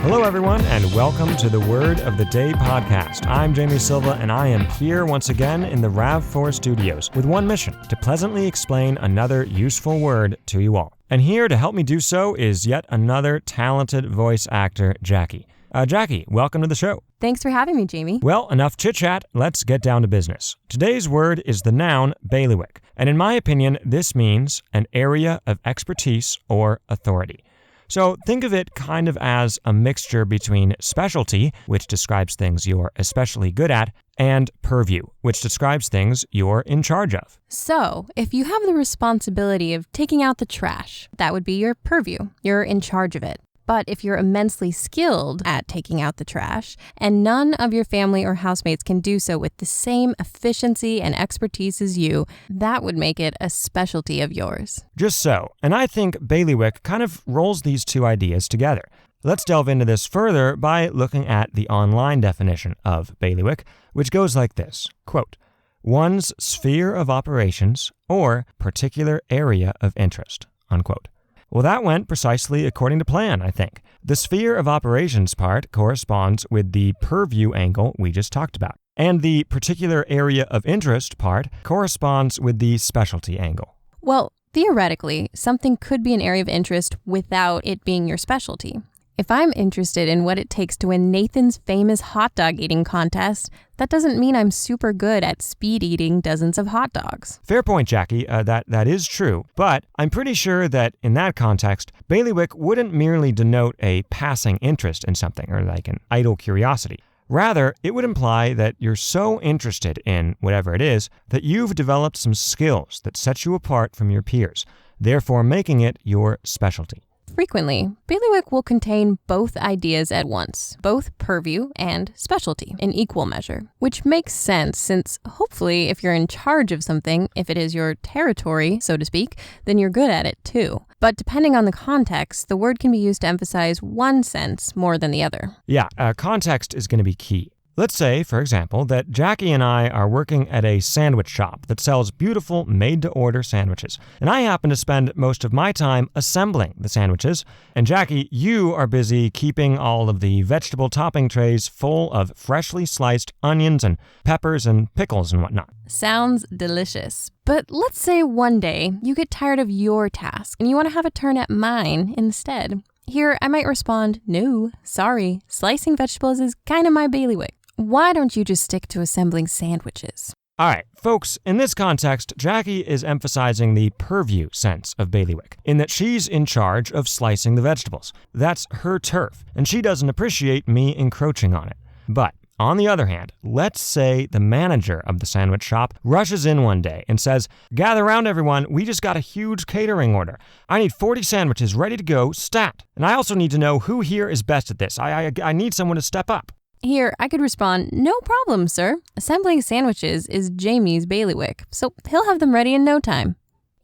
Hello, everyone, and welcome to the Word of the Day podcast. I'm Jamie Silva, and I am here once again in the RAV4 studios with one mission, to pleasantly explain another useful word to you all. And here to help me do so is yet another talented voice actor, Jackie. Jackie, welcome to the show. Thanks for having me, Jamie. Well, enough chit-chat. Let's get down to business. Today's word is the noun bailiwick, and in my opinion, this means an area of expertise or authority. So think of it kind of as a mixture between specialty, which describes things you're especially good at, and purview, which describes things you're in charge of. So, if you have the responsibility of taking out the trash, that would be your purview. You're in charge of it. But if you're immensely skilled at taking out the trash, and none of your family or housemates can do so with the same efficiency and expertise as you, that would make it a specialty of yours. Just so, and I think bailiwick kind of rolls these two ideas together. Let's delve into this further by looking at the online definition of bailiwick, which goes like this, quote, one's sphere of operations or particular area of interest, unquote. Well, that went precisely according to plan, I think. The sphere of operations part corresponds with the purview angle we just talked about, and the particular area of interest part corresponds with the specialty angle. Well, theoretically, something could be an area of interest without it being your specialty. If I'm interested in what it takes to win Nathan's famous hot dog eating contest, that doesn't mean I'm super good at speed eating dozens of hot dogs. Fair point, Jackie. That is true. But I'm pretty sure that in that context, bailiwick wouldn't merely denote a passing interest in something or like an idle curiosity. Rather, it would imply that you're so interested in whatever it is that you've developed some skills that set you apart from your peers, therefore making it your specialty. Frequently, bailiwick will contain both ideas at once, both purview and specialty in equal measure, which makes sense since hopefully if you're in charge of something, if it is your territory, so to speak, then you're good at it too. But depending on the context, the word can be used to emphasize one sense more than the other. Yeah, context is going to be key. Let's say, for example, that Jackie and I are working at a sandwich shop that sells beautiful made-to-order sandwiches, and I happen to spend most of my time assembling the sandwiches, and Jackie, you are busy keeping all of the vegetable topping trays full of freshly sliced onions and peppers and pickles and whatnot. Sounds delicious. But let's say one day you get tired of your task and you want to have a turn at mine instead. Here, I might respond, no, sorry, slicing vegetables is kind of my bailiwick. Why don't you just stick to assembling sandwiches? All right, folks, in this context, Jackie is emphasizing the purview sense of bailiwick, in that she's in charge of slicing the vegetables. That's her turf, and she doesn't appreciate me encroaching on it. But on the other hand, let's say the manager of the sandwich shop rushes in one day and says, gather around everyone, we just got a huge catering order. I need 40 sandwiches ready to go, stat. And I also need to know who here is best at this. I need someone to step up. Here, I could respond, no problem, sir. Assembling sandwiches is Jamie's bailiwick, so he'll have them ready in no time.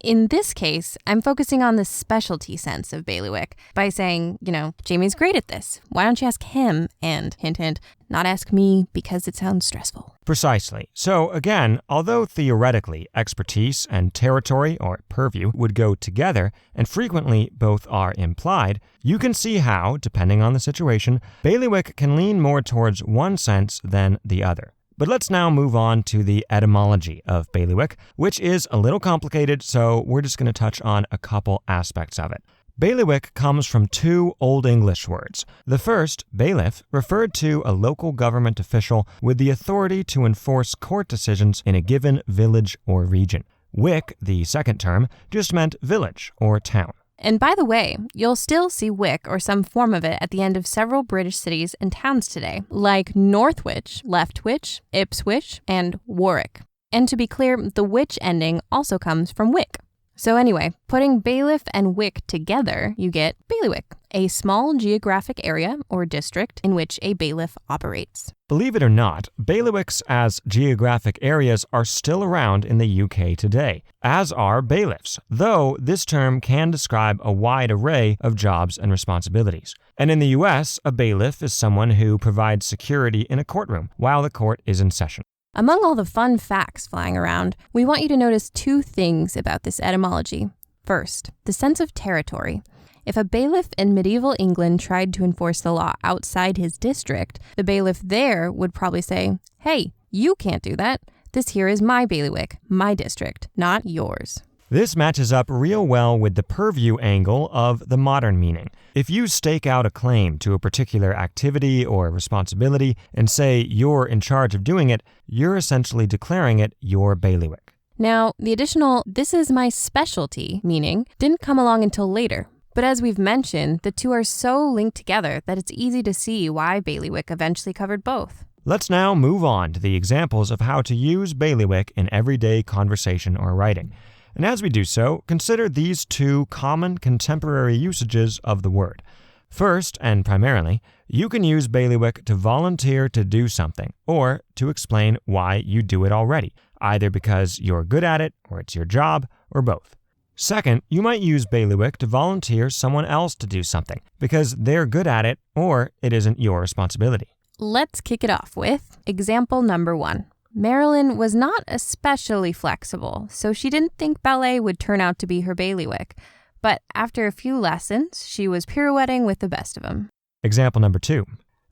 In this case, I'm focusing on the specialty sense of bailiwick by saying, Jamie's great at this. Why don't you ask him? And, hint, hint, not ask me because it sounds stressful. Precisely. So again, although theoretically expertise and territory or purview would go together, and frequently both are implied, you can see how, depending on the situation, bailiwick can lean more towards one sense than the other. But let's now move on to the etymology of bailiwick, which is a little complicated, so we're just going to touch on a couple aspects of it. Bailiwick comes from two Old English words. The first, bailiff, referred to a local government official with the authority to enforce court decisions in a given village or region. Wick, the second term, just meant village or town. And by the way, you'll still see wick or some form of it at the end of several British cities and towns today, like Northwich, Leftwich, Ipswich, and Warwick. And to be clear, the wich ending also comes from wick. So anyway, putting bailiff and wick together, you get bailiwick, a small geographic area or district in which a bailiff operates. Believe it or not, bailiwicks as geographic areas are still around in the UK today, as are bailiffs, though this term can describe a wide array of jobs and responsibilities. And in the US, a bailiff is someone who provides security in a courtroom while the court is in session. Among all the fun facts flying around, we want you to notice two things about this etymology. First, the sense of territory. If a bailiff in medieval England tried to enforce the law outside his district, the bailiff there would probably say, "Hey, you can't do that. This here is my bailiwick, my district, not yours." This matches up real well with the purview angle of the modern meaning. If you stake out a claim to a particular activity or responsibility and say you're in charge of doing it, you're essentially declaring it your bailiwick. Now, the additional "this is my specialty" meaning didn't come along until later. But as we've mentioned, the two are so linked together that it's easy to see why bailiwick eventually covered both. Let's now move on to the examples of how to use bailiwick in everyday conversation or writing. And as we do so, consider these two common contemporary usages of the word. First, and primarily, you can use bailiwick to volunteer to do something, or to explain why you do it already, either because you're good at it, or it's your job, or both. Second, you might use bailiwick to volunteer someone else to do something, because they're good at it, or it isn't your responsibility. Let's kick it off with example number 1. Marilyn was not especially flexible, so she didn't think ballet would turn out to be her bailiwick. But after a few lessons, she was pirouetting with the best of them. Example number 2.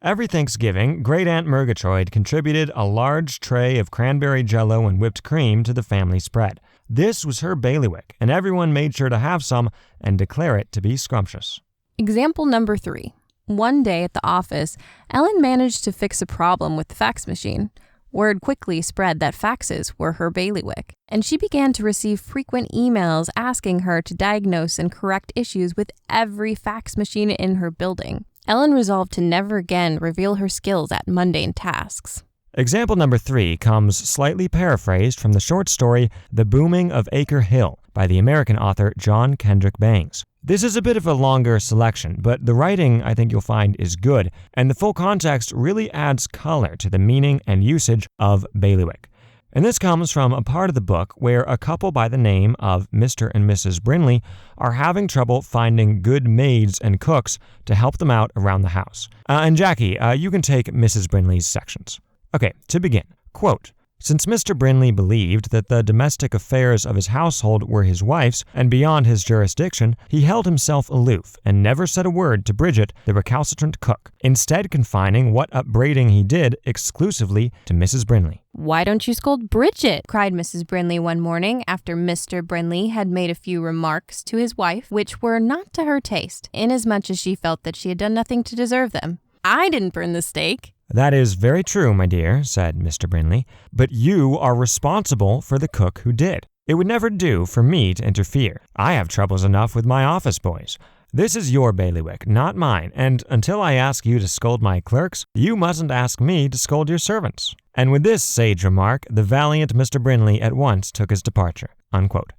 Every Thanksgiving, Great Aunt Murgatroyd contributed a large tray of cranberry jello and whipped cream to the family spread. This was her bailiwick, and everyone made sure to have some and declare it to be scrumptious. Example number 3. One day at the office, Ellen managed to fix a problem with the fax machine. Word quickly spread that faxes were her bailiwick, and she began to receive frequent emails asking her to diagnose and correct issues with every fax machine in her building. Ellen resolved to never again reveal her skills at mundane tasks. Example number 3 comes slightly paraphrased from the short story The Booming of Acre Hill by the American author John Kendrick Bangs. This is a bit of a longer selection, but the writing I think you'll find is good, and the full context really adds color to the meaning and usage of bailiwick. And this comes from a part of the book where a couple by the name of Mr. and Mrs. Brinley are having trouble finding good maids and cooks to help them out around the house. And Jackie, you can take Mrs. Brinley's sections. Okay, to begin, quote, "Since Mr. Brinley believed that the domestic affairs of his household were his wife's and beyond his jurisdiction, he held himself aloof and never said a word to Bridget, the recalcitrant cook, instead confining what upbraiding he did exclusively to Mrs. Brinley." "Why don't you scold Bridget?" cried Mrs. Brinley one morning after Mr. Brinley had made a few remarks to his wife which were not to her taste, inasmuch as she felt that she had done nothing to deserve them. "I didn't burn the steak." "That is very true, my dear," said Mr. Brinley, "but you are responsible for the cook who did. It would never do for me to interfere. I have troubles enough with my office boys. This is your bailiwick, not mine, and until I ask you to scold my clerks, you mustn't ask me to scold your servants." And with this sage remark, the valiant Mr. Brinley at once took his departure. Unquote.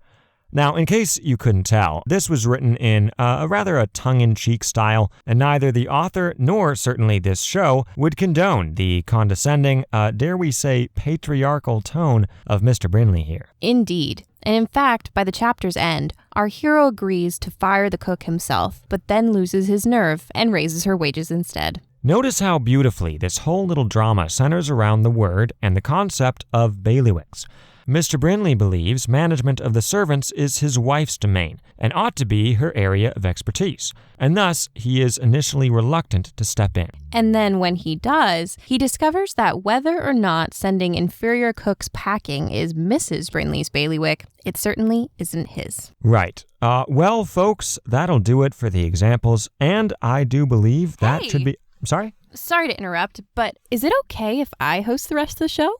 Now, in case you couldn't tell, this was written in a tongue-in-cheek style, and neither the author nor certainly this show would condone the condescending, dare we say, patriarchal tone of Mr. Brinley here. Indeed. And in fact, by the chapter's end, our hero agrees to fire the cook himself, but then loses his nerve and raises her wages instead. Notice how beautifully this whole little drama centers around the word and the concept of bailiwicks. Mr. Brinley believes management of the servants is his wife's domain and ought to be her area of expertise, and thus he is initially reluctant to step in. And then when he does, he discovers that whether or not sending inferior cooks packing is Mrs. Brinley's bailiwick, it certainly isn't his. Right. Well, folks, that'll do it for the examples, and I do believe that should be... I'm sorry? Sorry to interrupt, but is it okay if I host the rest of the show?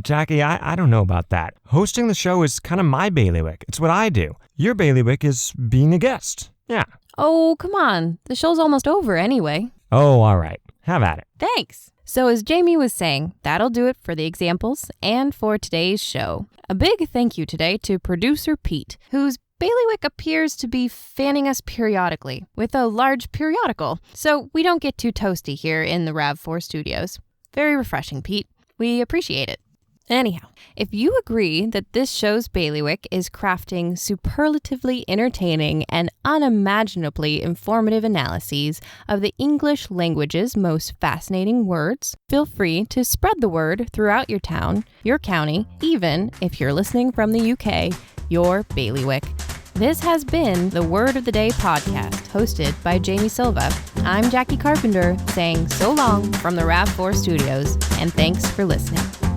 Jackie, I don't know about that. Hosting the show is kind of my bailiwick. It's what I do. Your bailiwick is being a guest. Yeah. Oh, come on. The show's almost over anyway. Oh, all right. Have at it. Thanks. So as Jamie was saying, that'll do it for the examples and for today's show. A big thank you today to producer Pete, whose bailiwick appears to be fanning us periodically with a large periodical, so we don't get too toasty here in the RAV4 studios. Very refreshing, Pete. We appreciate it. Anyhow, if you agree that this show's bailiwick is crafting superlatively entertaining and unimaginably informative analyses of the English language's most fascinating words, feel free to spread the word throughout your town, your county, even if you're listening from the UK, your bailiwick. This has been the Word of the Day podcast, hosted by Jamie Silva. I'm Jackie Carpenter, saying so long from the RAV4 studios, and thanks for listening.